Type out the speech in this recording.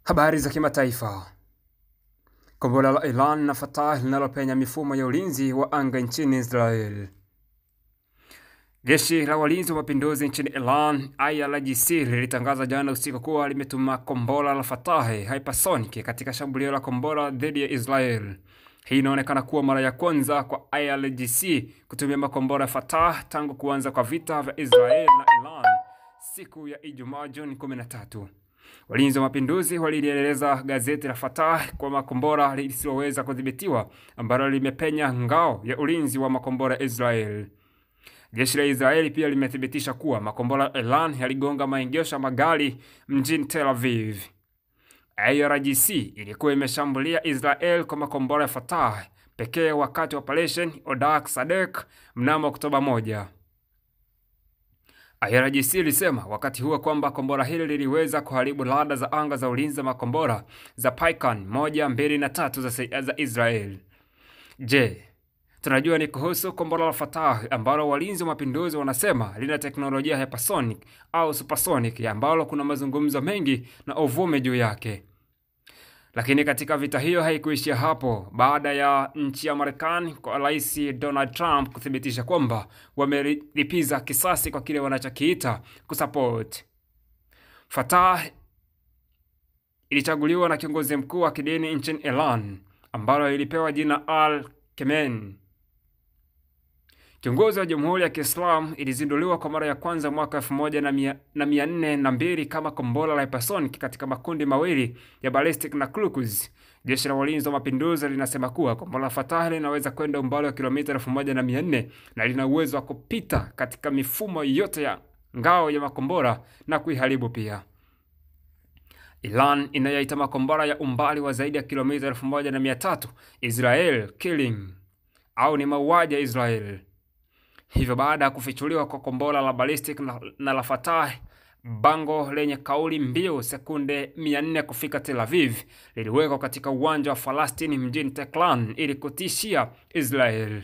Habari za kimataifa. Kombora la Iran na Fatah linalopenya mifumo ya ulinzi wa anga nchini Israel. Jeshi la walinzi wa mapinduzi nchini Iran, IRGC, lilitangaza jana usiku kuwa limetuma kombora la Fatah hypersonic katika shambulio la kombora dhidi ya Israel. Hii inaonekana kuwa mara ya kwanza kwa IRGC kutumia makombora ya Fatah tangu kuanza kwa vita vya Israel na Iran siku ya Ijumaa Juni 13. Walinzi wa mapinduzi walilieleza gazeti la Fatah kwa makombora lisiloweza kudhibitiwa ambalo limepenya ngao ya ulinzi wa makombora ya Israel. Jeshi la Israeli pia limethibitisha kuwa makombora ya Iran yaligonga maegesho magari mjini Tel Aviv. IRGC ilikuwa imeshambulia Israel kwa makombora ya Fatah pekee wakati wa Operation Odak Sadek mnamo Oktoba 1. IRGC ilisema wakati huo kwamba kombora hili liliweza kuharibu rada za anga za ulinzi za makombora za Paykan 1, 2 na 3 za Israel. Je, tunajua ni kuhusu kombora la Fatah ambalo walinzi wa mapinduzi wanasema lina teknolojia hypersonic au supersonic ambalo kuna mazungumzo mengi na uvume juu yake. Lakini katika vita hiyo haikuishia hapo baada ya nchi ya Marekani kwa Rais Donald Trump kuthibitisha kwamba wamelipiza kisasi kwa kile wanachokiita kusupport. Fatah ilichaguliwa na kiongozi mkuu wa kidini nchini Iran ambalo ilipewa jina Al-Khamenei. Kiongozi wa Jamhuri ya Kiislamu ilizinduliwa kwa mara ya kwanza mwaka 1402 kama kombora la hypersonic katika makundi mawili ya ballistic na cruise. Jeshi la walinzi wa mapinduzi linasema kuwa kombora la Fatah linaweza kwenda umbali wa kilomita 1400 na lina uwezo wa kupita katika mifumo yote ya ngao ya makombora na kuiharibu pia. Iran inayaita makombora ya umbali wa zaidi ya kilomita 1300 Israel killing au ni mauaji ya Israel. Hivyo baada ya kufichuliwa kwa kombora la ballistic na la Fatah, bango lenye kauli mbiu sekunde 400 kufika Tel Aviv liliwekwa katika uwanja wa Palestine mjini Tehran ili kutishia Israel.